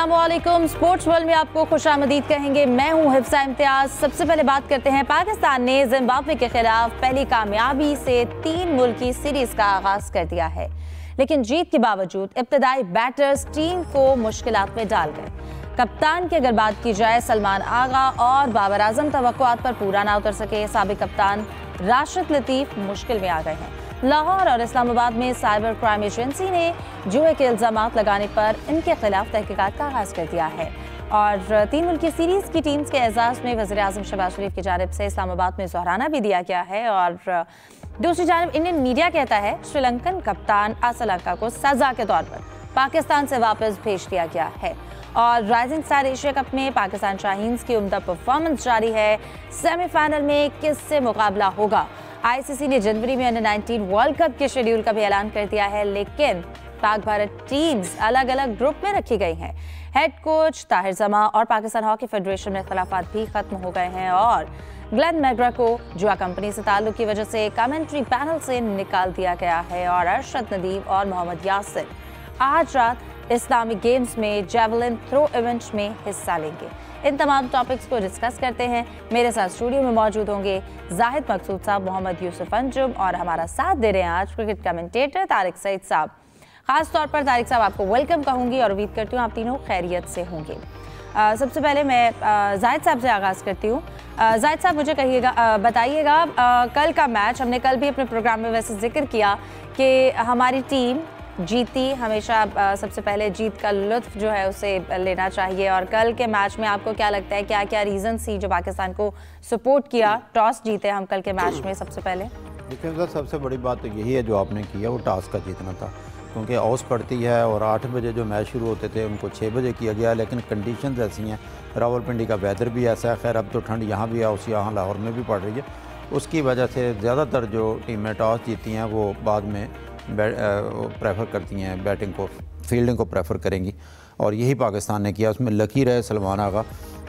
अस्सलामुअलैकुम। Sports world में आपको खुशामदीद कहेंगे। मैं हूं हिफ्सा इम्तियाज। सबसे पहले बात करते हैं, पाकिस्तान ने जिम्बाब्वे के खिलाफ पहली कामयाबी से 3 मुल्की सीरीज का आगाज कर दिया है, लेकिन जीत के बावजूद इब्तदाई बैटर्स टीम को मुश्किलात में डाल गए। कप्तान की अगर बात की जाए, सलमान आगा और बाबर आजम तवक्कुआत पर पूरा ना उतर सके। साबिक कप्तान राशिद लतीफ मुश्किल में आ गए हैं। लाहौर और इस्लामाबाद में साइबर क्राइम एजेंसी ने जुए के इल्जामात लगाने पर इनके खिलाफ तहकीकात का आगाज कर दिया है। और 3 मुल्की सीरीज की टीम्स के एजाज में वज़ीर आज़म शहबाज शरीफ की जानिब से इस्लामाबाद में ज़ोहराना भी दिया गया है। और दूसरी जानिब इंडियन मीडिया कहता है श्रीलंकन कप्तान असलंका को सजा के तौर पर पाकिस्तान से वापस भेज दिया गया है। और राइजिंग स्टार एशिया कप में पाकिस्तान शाहीन्स की उम्दा परफॉर्मेंस जारी है। सेमीफाइनल में किससे मुकाबला होगा? आईसीसी ने जनवरी में अंडर 19 वर्ल्ड कप के शेड्यूल का भी ऐलान कर दिया है, लेकिन पाक भारत टीम्स अलग अलग ग्रुप में रखी गई हैं। हेड कोच ताहिर जमा और पाकिस्तान हॉकी फेडरेशन में इख्तिलाफात भी खत्म हो गए हैं और ग्लेन मैग्रा को जुआ कंपनी से ताल्लुक की वजह से कमेंट्री पैनल से निकाल दिया गया है। और अरशद नदीम और मोहम्मद यासिर आज रात इस्लामिक गेम्स में जेवलिन थ्रो इवेंट में हिस्सा लेंगे। इन तमाम टॉपिक्स को डिस्कस करते हैं। मेरे साथ स्टूडियो में मौजूद होंगे जाहिद मकसूद साहब, मोहम्मद यूसुफ अंजुम और हमारा साथ दे रहे हैं आज क्रिकेट कमेंटेटर तारिक सईद साहब। खास तौर पर तारिक साहब आपको वेलकम कहूँगी और उम्मीद करती हूँ आप तीनों खैरियत से होंगे। सबसे पहले मैं जाहिद साहब से आगाज़ करती हूँ। जाहिद साहब मुझे कहिएगा, बताइएगा कल का मैच, हमने कल भी अपने प्रोग्राम में वैसे जिक्र किया कि हमारी टीम जीती। हमेशा सबसे पहले जीत का लुत्फ जो है उसे लेना चाहिए। और कल के मैच में आपको क्या लगता है, क्या क्या रीज़न थी जो पाकिस्तान को सपोर्ट किया? टॉस जीते हम कल के मैच में सबसे पहले। देखिए सर, सबसे बड़ी बात तो यही है जो आपने किया, वो टॉस का जीतना था, क्योंकि औस पड़ती है और 8 बजे जो मैच शुरू होते थे उनको 6 बजे किया गया। लेकिन कंडीशंस ऐसी हैं, रावलपिंडी का वेदर भी ऐसा है। खैर अब तो ठंड यहाँ भी है, उसी यहाँ लाहौर में भी पड़ रही है। उसकी वजह से ज़्यादातर जो टीमें टॉस जीती हैं वो बाद में प्रेफर करती हैं बैटिंग को, फील्डिंग को प्रेफर करेंगी। और यही पाकिस्तान ने किया। उसमें लकी रहे सलमान आगा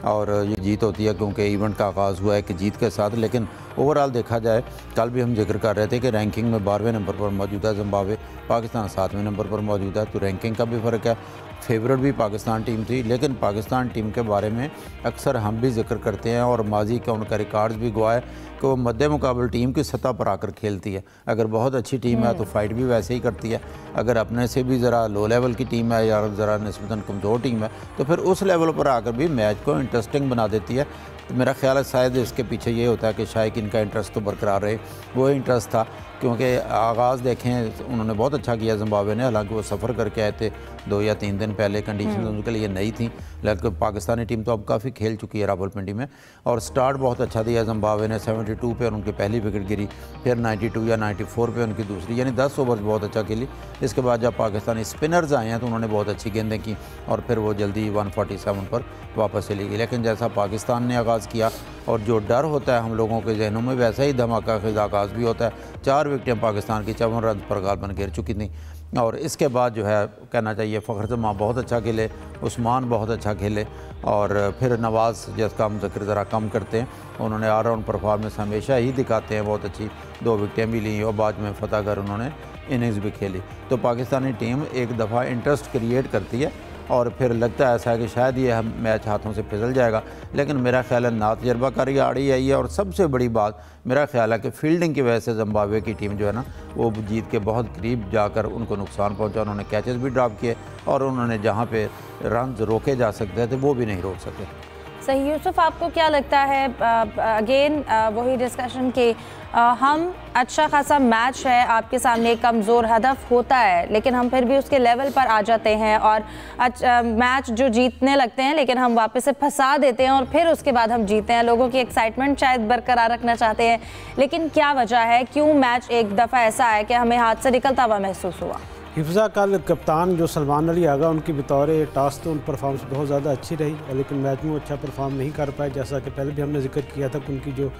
और ये जीत होती है क्योंकि इवेंट का आगाज़ हुआ है कि जीत के साथ। लेकिन ओवरऑल देखा जाए, कल भी हम जिक्र कर रहे थे कि रैंकिंग में 12वें नंबर पर मौजूद है जिम्बाब्वे, पाकिस्तान 7वें नंबर पर मौजूद है। तो रैंकिंग का भी फ़र्क है। फेवरेट भी पाकिस्तान टीम थी, लेकिन पाकिस्तान टीम के बारे में अक्सर हम भी जिक्र करते हैं और माजी का उनका रिकॉर्ड्स भी गवाह है कि वो मद्दे मुकाबल टीम की सतह पर आकर खेलती है। अगर बहुत अच्छी टीम है तो फाइट भी वैसे ही करती है। अगर अपने से भी ज़रा लो लेवल की टीम है या ज़रा निस्बतन कमज़ोर टीम है तो फिर उस लेवल पर आकर भी मैच को इंटरेस्टिंग बना देती है। तो मेरा ख्याल है शायद इसके पीछे ये होता है कि शायद इनका इंटरेस्ट तो बरकरार रहे। वो इंटरेस्ट था क्योंकि आगाज़ देखें उन्होंने बहुत अच्छा किया जिम्बाब्वे ने। हालांकि वो सफ़र करके आए थे 2 या 3 दिन पहले, कंडीशन उनके लिए नई थी। लेकिन पाकिस्तानी टीम तो अब काफ़ी खेल चुकी है रावलपिंडी में और स्टार्ट बहुत अच्छा दिया जिम्बाब्वे ने। 72 पे उनकी पहली विकेट गिरी, फिर 92 या 94 पे उनकी दूसरी, यानी 10 ओवर बहुत अच्छा खेली। इसके बाद जब पाकिस्तानी स्पिनर्स आए हैं तो उन्होंने बहुत अच्छी गेंदें की और फिर वो जल्दी 147 पर वापस चली गई। लेकिन जैसा पाकिस्तान ने आगाज़ किया और जो डर होता है हम लोगों के जहनों में, वैसा ही धमाका खेज आगाज़ भी होता है। 4 विकेटें पाकिस्तान की 54 रन पर गालबन गिर चुकी थी। और इसके बाद जो है कहना चाहिए फ़खर जमां बहुत अच्छा खेले, उस्मान बहुत अच्छा खेले और फिर नवाज़ जिसका हम जिक्र ज़रा कम करते हैं, उन्होंने ऑल राउंड परफॉर्मेंस हमेशा ही दिखाते हैं, बहुत अच्छी 2 विकेटें भी ली और बाद में फतह कर उन्होंने इनिंग्स भी खेली। तो पाकिस्तानी टीम एक दफ़ा इंटरेस्ट क्रिएट करती है और फिर लगता है ऐसा है कि शायद ये हम मैच हाथों से फिसल जाएगा। लेकिन मेरा ख्याल है ना तजर्बाकारी आड़ी आई है और सबसे बड़ी बात मेरा ख्याल है कि फील्डिंग की वजह से जिम्बाब्वे की टीम जो है ना वो जीत के बहुत करीब जाकर उनको नुकसान पहुंचा। उन्होंने कैचेस भी ड्रॉप किए और उन्होंने जहां पे रन रोके जा सकते थे वो भी नहीं रोक सके। सही यूसुफ, आपको क्या लगता है? अगेन वही डिस्कशन कि हम अच्छा खासा मैच है आपके सामने, कमज़ोर हदफ होता है लेकिन हम फिर भी उसके लेवल पर आ जाते हैं और मैच जो जीतने लगते हैं लेकिन हम वापस से फंसा देते हैं और फिर उसके बाद हम जीते हैं। लोगों की एक्साइटमेंट शायद बरकरार रखना चाहते हैं, लेकिन क्या वजह है, क्यों मैच एक दफ़ा ऐसा है कि हमें हाथ से निकलता हुआ महसूस हुआ? हिफ्जा, कल कप्तान जो सलमान अली आगा उनकी बतौर टॉस तो उन परफॉर्मेंस बहुत ज़्यादा अच्छी रही, लेकिन मैच में वो अच्छा परफॉर्म नहीं कर पाए। जैसा कि पहले भी हमने जिक्र किया था कि उनकी जो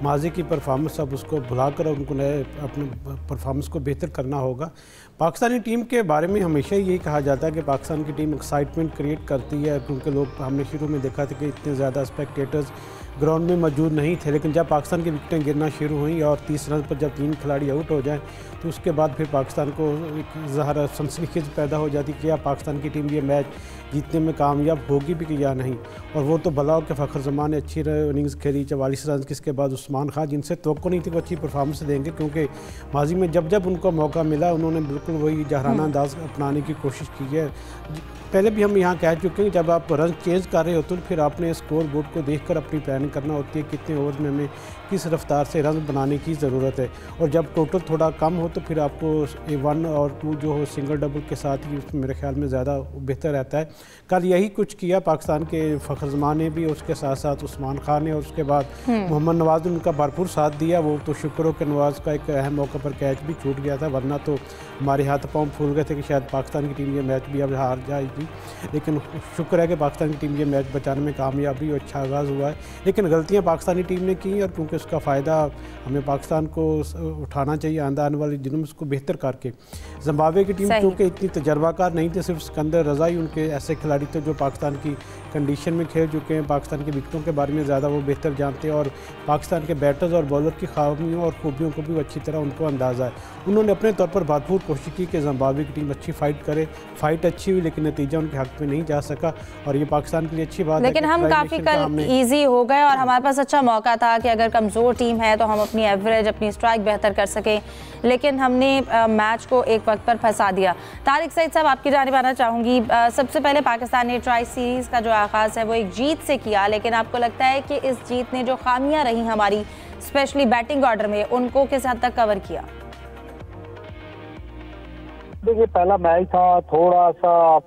माजी की परफॉर्मेंस अब उसको भुलाकर उनको नए अपने परफॉर्मेंस को बेहतर करना होगा। पाकिस्तानी टीम के बारे में हमेशा यही कहा जाता है कि पाकिस्तान की टीम एक्साइटमेंट क्रिएट करती है, क्योंकि लोग हमने शुरू में देखा था कि इतने ज़्यादा स्पेक्टेटर्स ग्राउंड में मौजूद नहीं थे, लेकिन जब पाकिस्तान की विकेटें गिरना शुरू हुई और 30 रन पर जब 3 खिलाड़ी आउट हो जाएं तो उसके बाद फिर पाकिस्तान को एक ज़ाहिर सनसनीखेज पैदा हो जाती कि या पाकिस्तान की टीम ये मैच जीतने में कामयाब होगी भी कि या नहीं। और वो तो भला हो कि फ़खर जमान ने अच्छी इनिंग्स खेली 44 रन, किसके बाद उस्मान खान, जिनसे तवक्को नहीं थी वो अच्छी परफॉर्मेंस देंगे, क्योंकि माजी में जब जब उनको मौका मिला उन्होंने बिल्कुल वही जहराना अंदाज अपनाने की कोशिश की है। पहले भी हम यहाँ कह चुके हैं, जब आप रन चेंज कर रहे होते तो फिर आपने स्कोर बोर्ड को देखकर अपनी प्लानिंग करना होती है, कितने ओवर में हमें किस रफ्तार से रन बनाने की ज़रूरत है। और जब टोटल थोड़ा कम हो तो फिर आपको 1 और 2 जो हो सिंगल डबल के साथ ही मेरे ख्याल में ज़्यादा बेहतर रहता है। कल यही कुछ किया पाकिस्तान के फ़खर जमान ने भी, उसके साथ साथ उस्मान खान ने, और उसके बाद मोहम्मद नवाज़ ने उनका भरपूर साथ दिया। वो तो शुक्र हो कि नवाज़ का एक अहम मौके पर कैच भी छूट गया था, वरना तो हमारे हाथ पाँव फूल गए थे कि शायद पाकिस्तान की टीम ये मैच भी अब हार जाएगी। लेकिन शुक्र है कि पाकिस्तान की टीम ये मैच बचाने में कामयाब हुई, अच्छा आगाज़ हुआ है। लेकिन गलतियाँ पाकिस्तानी टीम ने की और क्योंकि उसका फ़ायदा हमें पाकिस्तान को उठाना चाहिए आने वाले दिनों में उसको बेहतर करके। जिम्बाब्वे की टीम क्योंकि इतनी तजर्बाकार नहीं थी, सिर्फ सिकंदर रज़ा ही उनके ऐसे खिलाड़ी थे जो पाकिस्तान की कंडीशन में खेल चुके हैं, पाकिस्तान की विकेटों के बारे में ज़्यादा वो बेहतर जानते हैं और पाकिस्तान के बैटर्स और बॉलर की खामियों और खूबियों को भी अच्छी तरह उनको अंदाज़ा है। उन्होंने अपने तौर पर भरपूर कोशिश की कि जिम्बाब्वे की टीम अच्छी फाइट करे, फाइट अच्छी हुई लेकिन नतीजा उनके हक में नहीं जा सका और ये पाकिस्तान के लिए अच्छी बात है। लेकिन हम काफ़ी कल ईजी हो गए और हमारे पास अच्छा मौका था कि अगर कमज़ोर टीम है तो हम अपनी एवरेज, अपनी स्ट्राइक बेहतर कर सकें, लेकिन हमने मैच को एक वक्त पर फंसा दिया। तारिक सईद साहब, आपकी जानिब आना चाहूँगी। सबसे पहले पाकिस्तान ने ट्राई सीरीज़ का जो आगाज़ है वो एक जीत से किया, लेकिन आपको लगता है कि इस जीत ने जो खामियां रही हमारी स्पेशली बैटिंग ऑर्डर में, उनको किस हद तक कवर किया? देखिए, पहला मैच था, थोड़ा सा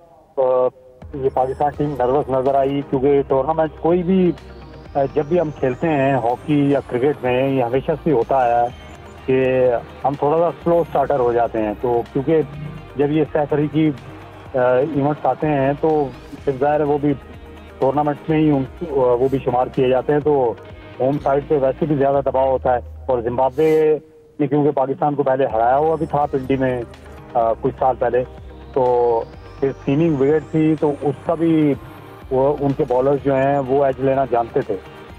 ये पाकिस्तान टीम नर्वस नजर आई, क्योंकि टूर्नामेंट कोई भी जब भी हम खेलते हैं हॉकी या क्रिकेट में, ये हमेशा से होता है कि हम थोड़ा सा स्लो स्टार्टर हो जाते हैं। तो क्योंकि जब ये इस तरह की इवेंट्स आते हैं तो फिर ज़ाहिर है वो भी टूर्नामेंट में ही वो भी शुमार किए जाते हैं, तो होम साइड पे वैसे भी ज़्यादा दबाव होता है। और जिम्बाब्वे ने क्योंकि पाकिस्तान को पहले हराया हुआ भी था पिंडी में कुछ साल पहले, तो फिर सीमिंग विकेट थी, तो उसका भी वो उनके बॉलर्स जो हैं वो एज लेना जानते थे।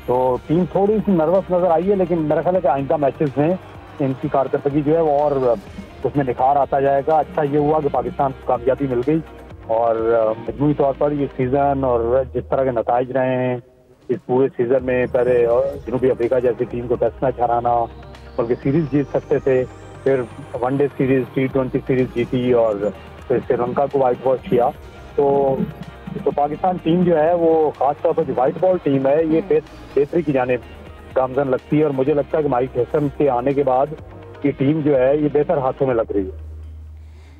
तो टीम थोड़ी सी नर्वस नज़र आई है, लेकिन मेरा ख्याल है कि आइंदा मैचेस में इनकी कारकर्दगी जो है वो और उसमें निखार आता जाएगा। अच्छा ये हुआ कि पाकिस्तान को कामयाबी मिल गई और मजमूई तौर पर ये सीज़न और जिस तरह के नताइज रहे हैं इस पूरे सीज़न में, पहले जनूबी अफ्रीका जैसी टीम को टेस्ट मैच हराना, बल्कि सीरीज़ जीत सकते थे, फिर वनडे सीरीज़, T20 सीरीज़ जीती और फिर श्रीलंका को वाइट वॉश किया। तो पाकिस्तान टीम जो है वो खासतौर पर जो वाइट बॉल टीम है ये बेहतरी की जाने गामजन लगती है और मुझे लगता है कि माइक हैसन के आने के बाद ये टीम जो है ये बेहतर हाथों में लग रही है।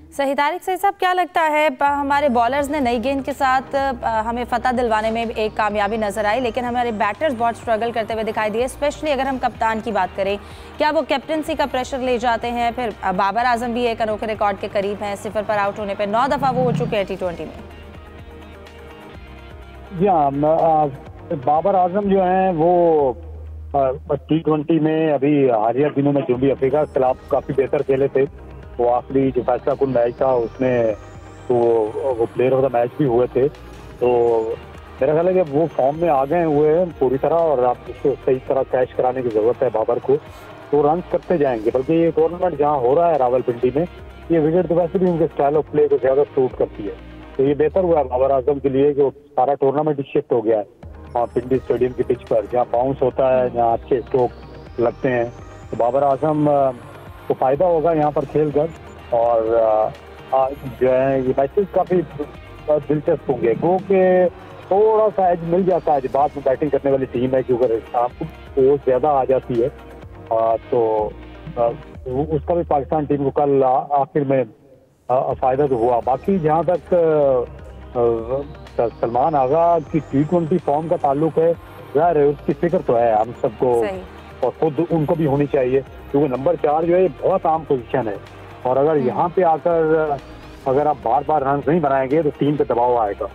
सही। तारिक सईद साहब, क्या लगता है हमारे बॉलर्स ने नई गेंद के साथ हमें फतह दिलवाने में एक कामयाबी नजर आई, लेकिन हमारे बैटर्स बहुत स्ट्रगल करते हुए दिखाई दिए, स्पेशली अगर हम कप्तान की बात करें, क्या वो कैप्टनसी का प्रेशर ले जाते हैं? फिर बाबर आजम भी एक अनोखे रिकॉर्ड के करीब हैं, 0 पर आउट होने पर 9 दफ़ा वो हो चुके हैं T20 में। जी हाँ, बाबर आजम जो हैं वो T20 में अभी हालिया दिनों में जनूबी अफ्रीका के खिलाफ काफ़ी बेहतर खेले थे। वो आखिरी जो फैसला कुन मैच था उसमें तो वो प्लेयर ऑफ द मैच भी हुए थे। तो मेरा ख्याल है कि वो फॉर्म में आ गए हुए हैं पूरी तरह और आप उसको सही तरह कैश कराने की ज़रूरत है बाबर को, तो रन करते जाएंगे। बल्कि ये टूर्नामेंट जहाँ हो रहा है रावलपिंडी में, ये विकेट तो वैसे भी उनके स्टाइल ऑफ प्ले को ज़्यादा सूट करती है, तो ये बेहतर हुआ बाबर आजम के लिए कि वो सारा टूर्नामेंट शिफ्ट हो गया है वहाँ पिंडी स्टेडियम की पिच पर, जहाँ बाउंस होता है, जहाँ अच्छे स्ट्रोक लगते हैं। तो बाबर आजम को फ़ायदा होगा यहाँ पर खेल कर और जो है ये मैचेस काफ़ी दिलचस्प होंगे, क्योंकि थोड़ा सा एज मिल जाता है। बाद में बैटिंग करने वाली टीम है क्योंकि आपको ज़्यादा आ जाती है, तो उसका भी पाकिस्तान टीम को कल आखिर में फ़ायदा तो हुआ। बाकी जहाँ तक सलमान आगा की T20 फॉर्म का ताल्लुक है, ज़ाहिर है उसकी फिक्र तो है हम सबको और खुद उनको भी होनी चाहिए, क्योंकि नंबर 4 जो है बहुत आम पोजीशन है और अगर यहाँ पे आकर अगर आप बार बार रन नहीं बनाएंगे तो टीम पे दबाव आएगा।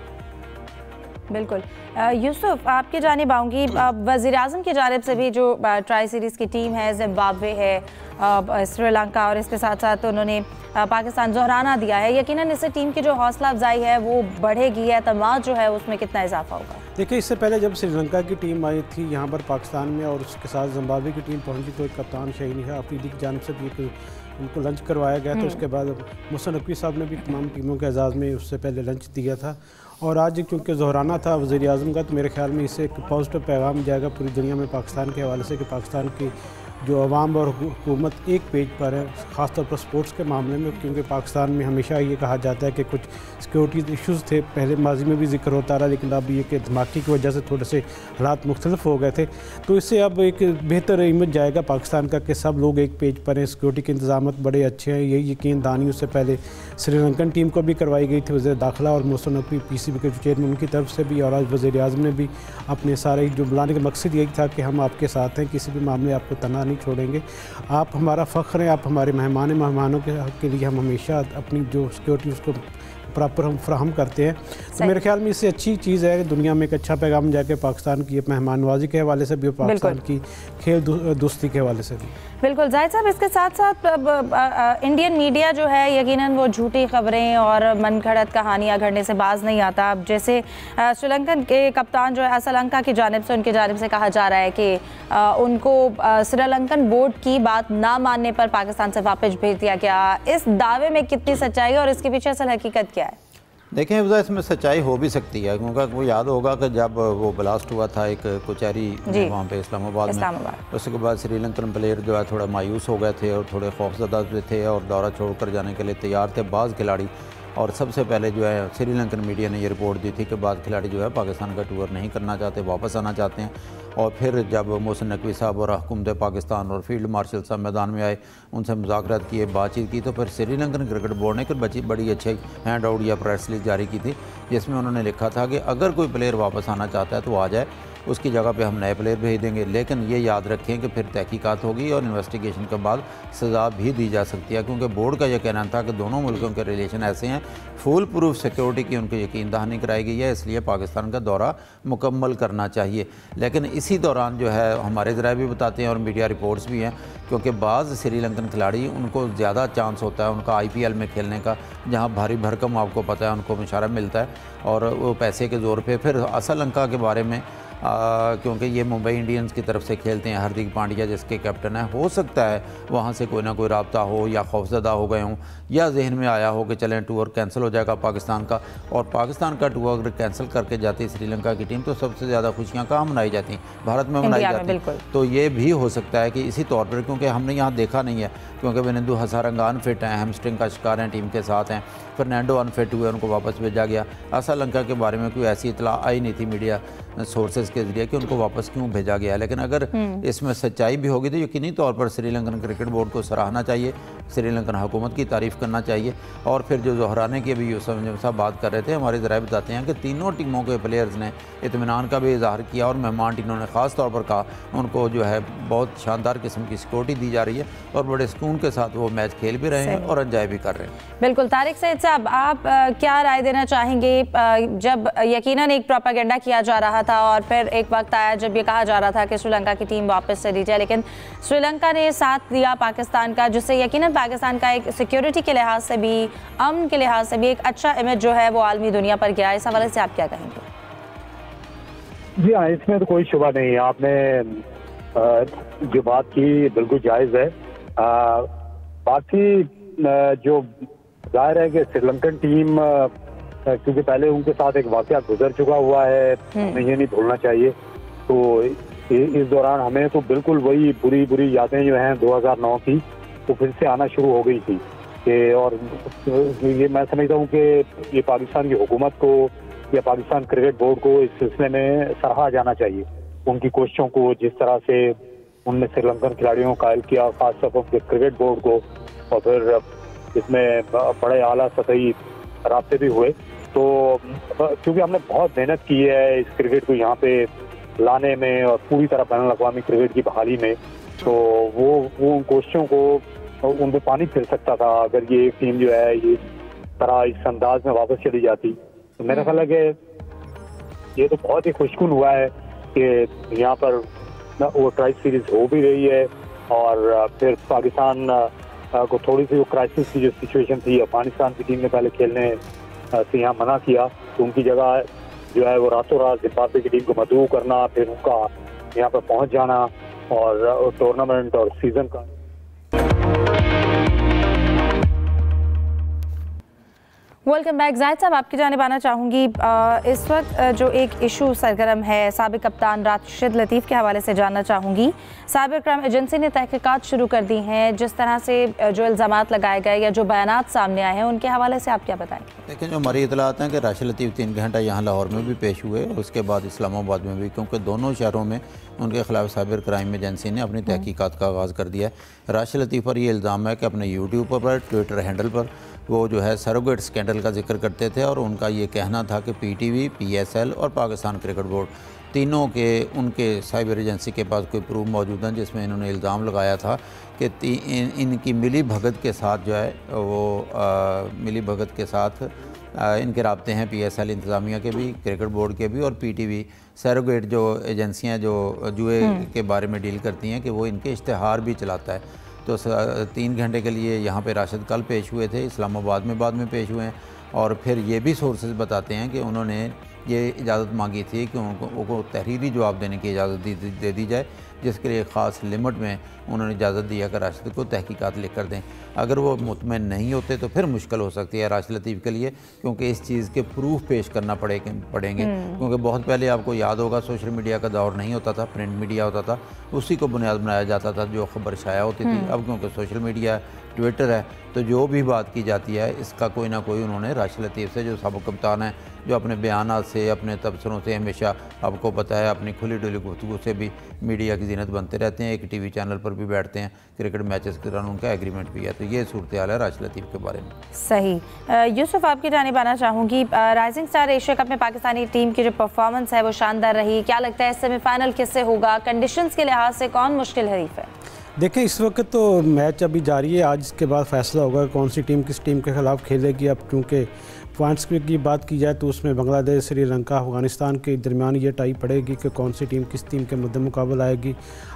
बिल्कुल। यूसुफ, आपकी जानिब आऊँगी। वज़ीर-ए-आज़म की जानिब से भी जो ट्राई सीरीज़ की टीम है, जिम्बाब्वे है, श्रीलंका, और इसके साथ साथ उन्होंने पाकिस्तान दोहराना दिया है, यकीनन इससे टीम की जो हौसला अफजाई है वो बढ़ेगी, एतमाद जो है उसमें कितना इजाफा होगा? देखिए, इससे पहले जब श्रीलंका की टीम आई थी यहाँ पर पाकिस्तान में और उसके साथ जिम्बाब्वे की टीम पहुँची तो एक कप्तान शहीन अफरीदी की जानिब से भी उनको लंच करवाया गया। तो उसके बाद मोहसिन नकवी साहब ने भी तमाम टीमों के एजाज़ में उससे पहले लंच दिया था। और आज क्योंकि दोहराना था वज़ीर-ए-आज़म का, तो मेरे ख्याल में इससे एक पॉजिटिव पैगाम जाएगा पूरी दुनिया में पाकिस्तान के हवाले से कि पाकिस्तान की जो अवाम और हुकूमत एक पेज पर है, ख़ासतौर पर स्पोर्ट्स के मामले में। क्योंकि पाकिस्तान में हमेशा ये कहा जाता है कि कुछ सिक्योरिटी इश्यूज़ थे, पहले माजी में भी जिक्र होता रहा, लेकिन अब ये कि धमाके की वजह से थोड़े से हालात मुख्तलिफ हो गए थे। तो इससे अब एक बेहतर इमेज जाएगा पाकिस्तान का कि सब लोग एक पेज पर हैं, सिक्योरिटी के इंतजाम बड़े अच्छे हैं। यही यकीन दानियों से पहले श्रीलंकन टीम को भी करवाई गई थी वज़ीर दाखिला और मोहसिन नकवी PCB के चेयरमैन, उनकी तरफ से भी। और आज वज़ीर-ए-आज़म ने भी अपने सारे जो बुलाने का मकसद यही था कि हम आपके साथ हैं, किसी भी मामले आपको तना नहीं छोड़ेंगे, आप हमारा फ़ख्र हैं, आप हमारे मेहमानों के लिए हम हमेशा अपनी जो सिक्योरिटी उसको प्रॉपर हम फ्राहम करते हैं। तो मेरे ख्याल में इससे अच्छी चीज़ है, दुनिया में एक अच्छा पैगाम जाके पाकिस्तान की मेहमान नवाजी के हवाले से भी और पाकिस्तान की खेल दोस्ती के हवाले से भी। बिल्कुल जाहिद साहब, इसके साथ साथ इंडियन मीडिया जो है यकीनन वो झूठी खबरें और मनगढ़ंत कहानियाँ गढ़ने से बाज नहीं आता। अब जैसे श्रीलंकन के कप्तान जो है श्रीलंका की जानिब से, उनकी जानिब से कहा जा रहा है कि उनको श्रीलंकन बोर्ड की बात ना मानने पर पाकिस्तान से वापस भेज दिया गया। इस दावे में कितनी सच्चाई और इसके पीछे असल हकीकत क्या है? देखें, इसमें सच्चाई हो भी सकती है, क्योंकि वो याद होगा कि जब वो ब्लास्ट हुआ था एक कुचहरी वहाँ पे इस्लामाबाद में, उसके बाद श्रीलंकन प्लेयर जो है थोड़ा मायूस हो गए थे और थोड़े खौफजदा भी थे और दौरा छोड़कर जाने के लिए तैयार थे बाज़ खिलाड़ी। और सबसे पहले जो है श्रीलंकन मीडिया ने ये रिपोर्ट दी थी कि बाज़ खिलाड़ी जो है पाकिस्तान का टूर नहीं करना चाहते, वापस आना चाहते हैं। और फिर जब मोहसिन नकवी साहब और हुकूमत पाकिस्तान और फील्ड मार्शल साहब मैदान में आए, उनसे मुज़ाकरात किए, बातचीत की, तो फिर श्रीलंकन क्रिकेट बोर्ड ने एक बड़ी अच्छी हैंड आउट या प्रेस रिलीज जारी की थी, जिसमें उन्होंने लिखा था कि अगर कोई प्लेयर वापस आना चाहता है तो आ जाए, उसकी जगह पे हम नए प्लेयर भेज देंगे। लेकिन ये याद रखें कि फिर तहकीकात होगी और इन्वेस्टिगेशन के बाद सज़ा भी दी जा सकती है, क्योंकि बोर्ड का यह कहना था कि दोनों मुल्कों के रिलेशन ऐसे हैं, फुल प्रूफ सिक्योरिटी की उनको यकीन दहानी कराई गई है, इसलिए पाकिस्तान का दौरा मुकम्मल करना चाहिए। लेकिन इसी दौरान जो है हमारे ज़राए भी बताते हैं और मीडिया रिपोर्ट्स भी हैं, क्योंकि बाज़ श्रीलंकन खिलाड़ी उनको ज़्यादा चांस होता है उनका IPL में खेलने का, जहाँ भारी भरकम आपको पता है उनको मुशारा मिलता है और वो पैसे के ज़ोर पे। फिर श्रीलंका के बारे में क्योंकि ये मुंबई इंडियंस की तरफ से खेलते हैं, हार्दिक पांड्या जिसके कैप्टन है, हो सकता है वहाँ से कोई ना कोई राब्ता हो या खौफजदा हो गए हों या जहन में आया हो कि चलें टूर कैंसिल हो जाएगा पाकिस्तान का, और पाकिस्तान का टूर अगर कैंसिल करके जाती श्रीलंका की टीम तो सबसे ज़्यादा खुशियाँ कहाँ मनाई जाती, भारत में मनाई जाती। तो ये भी हो सकता है कि इसी तौर पर, क्योंकि हमने यहाँ देखा नहीं है, क्योंकि विनिंदु हसारंगा अनफिट हैं, हैमस्ट्रिंग का शिकार हैं, टीम के साथ हैं, फर्नांडो अनफिट हुए, उनको वापस भेजा गया। श्रीलंका के बारे में कोई ऐसी इतला आई नहीं थी मीडिया सोर्सेज के जरिए कि उनको वापस क्यों भेजा गया। लेकिन अगर इसमें सच्चाई भी होगी तो यकीनी तौर पर श्रीलंकन क्रिकेट बोर्ड को सराहना चाहिए, श्रीलंकन हुकूमत की तारीफ़ करना चाहिए। और फिर जो दोहराने की अभी यूसुफ साहब बात कर रहे थे, हमारे ज़राए बताते हैं कि तीनों टीमों के प्लेयर्स ने इत्मीनान का भी इजहार किया और मेहमान टीमों ने ख़ास तौर पर कहा उनको जो है बहुत शानदार किस्म की सिक्योरिटी दी जा रही है और बड़े सुकून के साथ वो मैच खेल भी रहे हैं और एंजॉय भी कर रहे हैं। बिल्कुल। तारिक सईद साहब, आप क्या राय देना चाहेंगे? जब यकीनन एक प्रोपेगेंडा किया जा रहा था और फिर एक वक्त आया जब ये कहा जा रहा था कि श्रीलंका की टीम वापस चली जाए, लेकिन श्रीलंका ने साथ दिया पाकिस्तान का, जिससे यकीनन पाकिस्तान का एक सिक्योरिटी के लिहाज से भी, अमन के लिहाज से भी एक अच्छा इमेज जो है वो आलमी दुनिया पर गया। इस हवाले से आप क्या कहेंगे? जी हाँ, इसमें तो कोई शुबा नहीं है, आपने जो बात की बिल्कुल जायज़ है। बाकी जो जाहिर है कि श्रीलंकन टीम क्योंकि पहले उनके साथ एक वाक़या गुजर चुका हुआ है, हमें ये नहीं भूलना चाहिए। तो इस दौरान हमें तो बिल्कुल वही बुरी यादें जो हैं 2009 की तो फिर से आना शुरू हो गई थी कि, और ये मैं समझता हूँ कि ये पाकिस्तान की हुकूमत को या पाकिस्तान क्रिकेट बोर्ड को इस सिलसिले में सराहा जाना चाहिए, उनकी कोशिशों को, जिस तरह से उनने श्रीलंकन खिलाड़ियों को कायल किया, खासतौर पर उनके क्रिकेट बोर्ड को, और फिर इसमें बड़े आला सतही राब्ते भी हुए। तो क्योंकि हमने बहुत मेहनत की है इस क्रिकेट को यहाँ पे लाने में और पूरी तरह बैनुल अक़वामी क्रिकेट की बहाली में, तो वो उन कोशिशों को उन पे पानी फिर सकता था अगर ये एक टीम जो है ये तरह इस अंदाज में वापस चली जाती। तो मेरा ख्याल है कि ये तो बहुत ही खुशकुन हुआ है कि यहाँ पर वो ट्राई सीरीज हो भी रही है और फिर पाकिस्तान को थोड़ी सी वो क्राइसिस की जो सिचुएशन थी, अफगानिस्तान की टीम ने पहले खेलने से यहाँ मना किया, तो उनकी जगह जो है वो रातों रात जिम्बाब्वे की टीम को मदऊ करना, फिर उनका यहाँ पर पहुँच जाना और टूर्नामेंट और सीजन का। Welcome back. जाहिद साहब, आपकी जानिब आना चाहूँगी। इस वक्त जो एक इशू सरगर्म है, साबिक कप्तान राशिद लतीफ़ के हवाले से जानना चाहूँगी। साइबर क्राइम एजेंसी ने तहकीकात शुरू कर दी हैं, जिस तरह से जो इल्ज़ामात लगाए गए या जो बयानात सामने आए हैं उनके हवाले से आप क्या बताएंगे? देखिए, जो हमारी इतलात हैं कि राशिद लतीफ़ 3 घंटा यहाँ लाहौर में भी पेश हुए और उसके बाद इस्लामाबाद में भी, क्योंकि दोनों शहरों में उनके खिलाफ साइबर क्राइम एजेंसी ने अपनी तहकीकात का आगाज़ कर दिया है। राशिद लतीफ़ पर यह इल्ज़ाम है कि अपने यूट्यूब पर, ट्विटर हैंडल पर वो जो है सरोगेट स्कैंडल का जिक्र करते थे और उनका ये कहना था कि PTV, PSL और पाकिस्तान क्रिकेट बोर्ड तीनों के उनके साइबर एजेंसी के पास कोई प्रूफ मौजूद हैं, जिसमें इन्होंने इल्ज़ाम लगाया था कि इनकी मिली भगत के साथ जो है वो मिली भगत के साथ इनके राब्ते हैं PSL इंतज़ामिया के भी, क्रिकेट बोर्ड के भी और PTV सरोगेट जो एजेंसियाँ जो जुए के बारे में डील करती हैं कि वो इनके इश्तहार भी चलाता है। तो 3 घंटे के लिए यहाँ पे राशिद कल पेश हुए थे, इस्लामाबाद में बाद में पेश हुए हैं और फिर ये भी सोर्सेज बताते हैं कि उन्होंने ये इजाज़त मांगी थी कि उनको तहरीरी जवाब देने की इजाज़त दे दी जाए, जिसके लिए ख़ास लिमिट में उन्होंने इजाज़त दिया कि राशिद को तहकीकात लिख कर दें। अगर वो मुतमईन नहीं होते तो फिर मुश्किल हो सकती है राशिद लतीफ़ के लिए, क्योंकि इस चीज़ के प्रूफ पेश करना पड़ेंगे। क्योंकि बहुत पहले आपको याद होगा सोशल मीडिया का दौर नहीं होता था, प्रिंट मीडिया होता था, उसी को बुनियाद बनाया जाता था जो ख़बर शाया होती थी। अब क्योंकि सोशल मीडिया, ट्विटर है, तो जो भी बात की जाती है इसका कोई ना कोई उन्होंने राशिद लतीफ़ से, जो साबिक़ कप्तान है, जो अपने बयानात से, अपने तबसरों से हमेशा आपको पता है अपनी खुली डुली गुफ्तगू से भी मीडिया की ज़ीनत बनते रहते हैं। एक TV चैनल पर भी बैठते हैं, क्रिकेट मैचेस के दौरान उनका एग्रीमेंट भी है। तो ये सूरत हाल है राशिद लतीफ़ के बारे में। सही। यूसुफ, आपकी जानिब आना चाहूँगी। राइजिंग स्टार एशिया कप में पाकिस्तानी टीम की जो परफॉर्मेंस है वो शानदार रही। क्या लगता है सेमीफाइनल किससे होगा? कंडीशंस के लिहाज से कौन मुश्किल हरीफ है? देखिए, इस वक्त तो मैच अभी जारी है, आज इसके बाद फैसला होगा कौन सी टीम किस टीम के खिलाफ खेलेगी। अब क्योंकि पॉइंट्स की बात की जाए तो उसमें बांग्लादेश, श्रीलंका, अफगानिस्तान के दरमियान ये टाई पड़ेगी कि कौन सी टीम किस टीम के मुकाबला आएगी।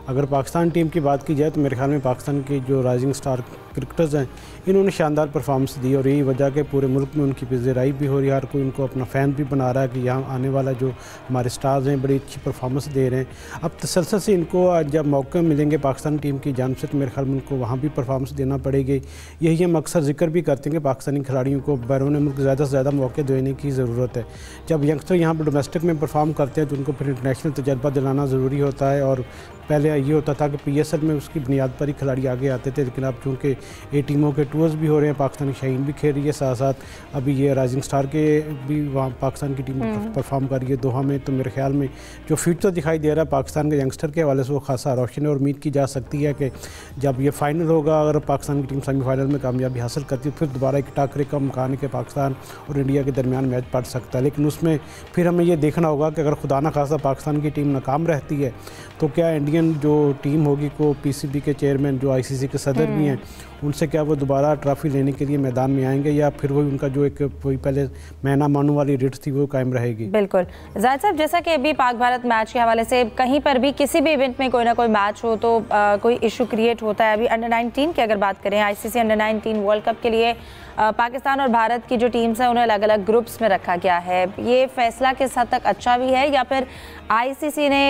अगर पाकिस्तान टीम की बात की जाए तो मेरे ख्याल में पाकिस्तान के जो राइजिंग स्टार क्रिकेटर्स हैं इन्होंने शानदार परफॉर्मेंस दी और यही वजह के पूरे मुल्क में उनकी पज़ीराई भी हो रही है। हर कोई उनको अपना फ़ैन भी बना रहा है कि यहाँ आने वाला जो हमारे स्टार्स हैं बड़ी अच्छी परफॉर्मेंस दे रहे हैं। अब तसलसल से इनको जब मौके मिलेंगे पाकिस्तान टीम की जानिब से तो मेरे ख्याल में उनको वहाँ भी परफॉर्मेंस देना पड़ेगी। यही हम अक्सर जिक्र भी करते हैं कि पाकिस्तानी खिलाड़ियों को बैरून मुल्क ज़्यादा से ज़्यादा मौके देने की ज़रूरत है। जब यंगस्टर यहाँ पर डोमेस्टिक में परफॉर्म करते हैं तो उनको फिर इंटरनेशनल तजर्बा दिलाना ज़रूरी होता है। और पहले ये होता था कि PSL में उसकी बुनियाद पर ही खिलाड़ी आगे आते थे, लेकिन अब चूँकि 8 टीमों के टूर्स भी हो रहे हैं, पाकिस्तानी शाहीन भी खेल रही है, साथ साथ अभी ये राइजिंग स्टार के भी वहाँ पाकिस्तान की टीम परफॉर्म कर रही है दोहा में। तो मेरे ख्याल में जो फ्यूचर दिखाई दे रहा है पाकिस्तान के यंगस्टर के हवाले से वो खासा रोशन है और उम्मीद की जा सकती है कि जब ये फाइनल होगा, अगर पाकिस्तान की टीम सेमीफाइनल में कामयाबी हासिल करती है फिर दोबारा एक टाकरे का इम्कान है कि पाकिस्तान और इंडिया के दरमियान मैच पड़ सकता है। लेकिन उसमें फिर हमें ये देखना होगा कि अगर खुदा न खासा पाकिस्तान की टीम नाकाम रहती है तो क्या इंडियन जो टीम होगी को PCB के चेयरमैन जो ICC के सदर भी हैं उनसे क्या वो दोबारा ट्रॉफी लेने के लिए मैदान में आएंगे या फिर वही उनका जो एक वही पहले मैना मानू वाली रिट्स थी वो कायम रहेगी? बिल्कुल जाहिद साहब, जैसा कि अभी पाक भारत मैच के हवाले से कहीं पर भी किसी भी इवेंट में कोई ना कोई मैच हो तो कोई इशू क्रिएट होता है। अभी अंडर-19 की अगर बात करें, ICC अंडर-19 वर्ल्ड कप के लिए पाकिस्तान और भारत की जो टीम्स हैं उन्हें अलग अलग ग्रुप्स में रखा गया है। ये फैसला किस हद तक अच्छा भी है या फिर ICC ने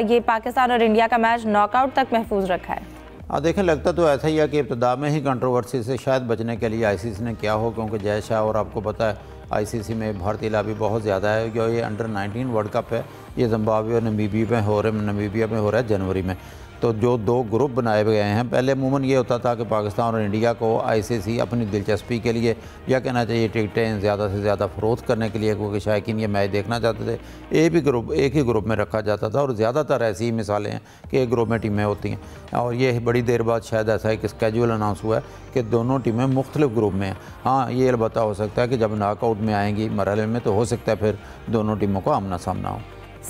ये पाकिस्तान और इंडिया का मैच नॉकआउट तक महफूज रखा है? देखें, लगता तो ऐसा ही है कि इब्तदा में ही कंट्रोवर्सी से शायद बचने के लिए ICC ने क्या हो, क्योंकि जय शाह और आपको पता है ICC में भारतीय लाभी बहुत ज़्यादा है। जो ये अंडर-19 वर्ल्ड कप है ये जिम्बाब्वे और नमीबिया में हो रहा है जनवरी में। तो जो 2 ग्रुप बनाए गए हैं, पहले अमूमन ये होता था कि पाकिस्तान और इंडिया को ICC अपनी दिलचस्पी के लिए या कहना चाहिए टिकटें ज़्यादा से ज़्यादा फ़रोख्त करने के लिए, क्योंकि शायकीन ये मैच देखना चाहते थे, एक ही ग्रुप में रखा जाता था। और ज़्यादातर ऐसी ही मिसालें हैं कि एक ग्रुप में टीमें होती हैं और ये बड़ी देर बाद शायद ऐसा एक स्केड्यूल अनाउंस हुआ है कि दोनों टीमें मुख्तलिफ ग्रुप में हैं। हाँ, ये अलबत्ता हो सकता है कि जब नॉकआउट में आएंगी मरहले में तो हो सकता है फिर दोनों टीमों को आमना सामना हो।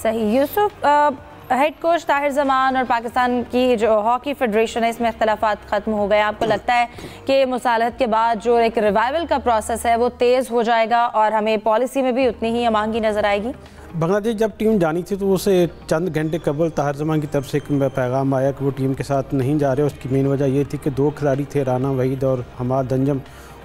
सही। यूसुफ, हेड कोच ताहिर जमान और पाकिस्तान की जो हॉकी फेडरेशन है इसमें इख्तलाफात ख़त्म हो गए। आपको लगता है कि मुसालहत के बाद जो एक रिवाइवल का प्रोसेस है वो तेज़ हो जाएगा और हमें पॉलिसी में भी उतनी ही अमांगी नज़र आएगी? बांग्लादेश जब टीम जानी थी तो उसे चंद घंटे कबल ताहिर जमान की तरफ से एक पैगाम आया कि वो टीम के साथ नहीं जा रहे। उसकी मेन वजह ये थी कि 2 खिलाड़ी थे, राना वहीद और हमाद अंजम,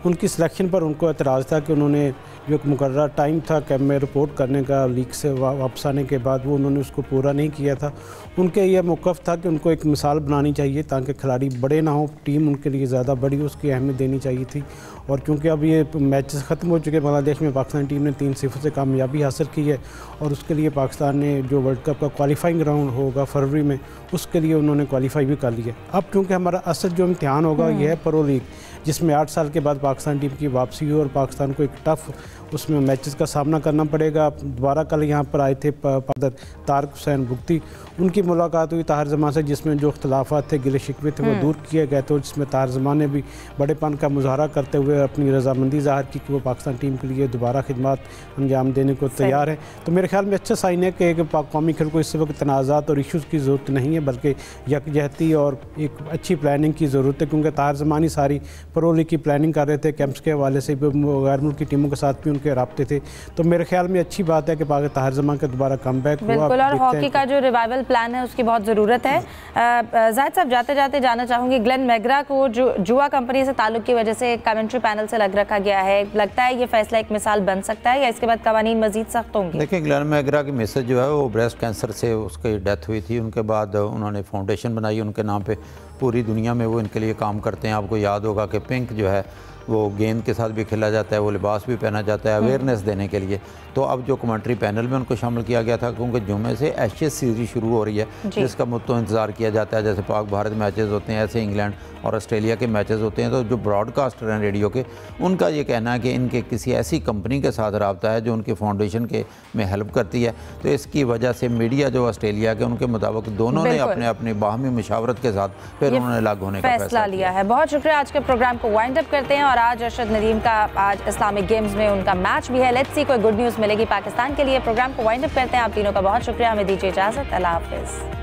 उनकी सिलेक्शन पर उनको एतराज़ था कि उन्होंने जो एक मुकर्रर टाइम था कैंप में रिपोर्ट करने का लीग से वापस आने के बाद, वो उन्होंने उसको पूरा नहीं किया था। उनके यह मौक़िफ़ था कि उनको एक मिसाल बनानी चाहिए ताकि खिलाड़ी बड़े ना हो, टीम उनके लिए ज़्यादा बड़ी हो, उसकी अहमियत देनी चाहिए थी। और क्योंकि अब ये मैचेस ख़त्म हो चुके, बांग्लादेश में पाकिस्तान टीम ने 3-0 से कामयाबी हासिल की है और उसके लिए पाकिस्तान ने जो वर्ल्ड कप का क्वालिफाइंग राउंड होगा फरवरी में, उसके लिए उन्होंने क्वालिफाई भी कर लिया। अब क्योंकि हमारा असल जो इम्तिहान होगा यह है प्रो लीग, जिसमें 8 साल के बाद पाकिस्तान टीम की वापसी हुई और पाकिस्तान को एक टफ़ उसमें मैचेस का सामना करना पड़ेगा। दोबारा कल यहाँ पर आए थे तारिक हुसैन बुगती, उनकी मुलाकात हुई ताहिर जमान से, जिसमें जो इख्तलाफात थे, गिले शिकवे थे, वो दूर किए गए। तो जिसमें ताहिर जमान ने भी बड़ेपन का मुजाहरा करते हुए अपनी रजामंदी ज़ाहिर की कि वो पाकिस्तान टीम के लिए दोबारा खिदमत अंजाम देने को तैयार है। तो मेरे ख्याल में अच्छा साइन है कि पाक कौमी खेल को इस वक्त तनाज़ात और इशूज़ की ज़रूरत नहीं है, बल्कि यकजहती और एक अच्छी प्लानिंग की ज़रूरत है। क्योंकि ताहिर जमान ही सारी प्रो लीग की प्लानिंग कर रहे थे, कैंप्स के हवाले से भी, गैर मुल्की टीमों के साथ भी उनके राब्ते थे। तो मेरे ख्याल में अच्छी बात है कि ताहिर जमान का दोबारा कमबैक हुआ। बिल्कुल, और हॉकी का जो रिवाइवल प्लान है उसकी बहुत ज़रूरत है। जाहिद साहब, जाते जाते जानना चाहूँगी, ग्लेन मैकग्रा को जो जुआ कंपनी से ताल्लुक़ की वजह से कमेंट्री पैनल से लग रखा गया है, लगता है ये फैसला एक मिसाल बन सकता है या इसके बाद कवानीन मजीद सख्त होंगे? देखिए, ग्लेन मैकग्रा की मिसेज जो है वो ब्रेस्ट कैंसर से उसकी डेथ हुई थी। उनके बाद उन्होंने फाउंडेशन बनाई उनके नाम पे, पूरी दुनिया में वो इनके लिए काम करते हैं। आपको याद होगा कि पिंक जो है वो गेंद के साथ भी खेला जाता है, वो लिबास भी पहना जाता है अवेयरनेस देने के लिए। तो अब जो कमेंट्री पैनल में उनको शामिल किया गया था, क्योंकि जुम्मे से एशेज सीरीज़ शुरू हो रही है जिसका मुद्दों इंतज़ार किया जाता है। जैसे पाक भारत मैचेस होते हैं, ऐसे इंग्लैंड और ऑस्ट्रेलिया के मैचेस होते हैं। तो जो ब्रॉडकास्टर हैं रेडियो के, उनका ये कहना है कि इनके किसी ऐसी कंपनी के साथ रब्ता है जो उनकी फाउंडेशन के में हेल्प करती है। तो इसकी वजह से मीडिया जो ऑस्ट्रेलिया के, उनके मुताबिक दोनों ने अपने अपनी बाहमी मुशावरत के साथ फिर उन्होंने अलग होने का फैसला लिया है। बहुत शुक्रिया। आज के प्रोग्राम को वाइंड अप करते हैं और आज अरशद नदीम का आज इस्लामिक गेम्स में उनका मैच भी है। लेट्स सी कोई गुड न्यूज़ मिलेगी पाकिस्तान के लिए। प्रोग्राम को वाइंड अप करते हैं। आप तीनों का बहुत शुक्रिया, हमें दीजिए इजाज़त। अल्लाह हाफिज़।